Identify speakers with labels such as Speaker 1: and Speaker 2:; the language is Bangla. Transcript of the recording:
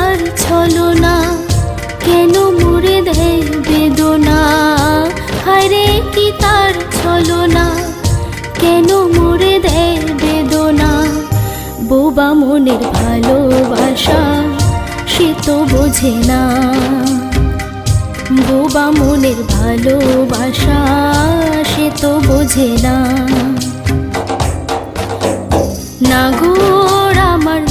Speaker 1: তার ছলনা, কেন মুড়ে দেয় বেদনা। হায়রে কি তার ছলনা, কেন মুড়ে দেয় বেদনা। বোবা মনের ভালোবাসা সে তো বোঝে না, বোবা মনের ভালোবাসা সে তো বোঝে না। নাগর আমার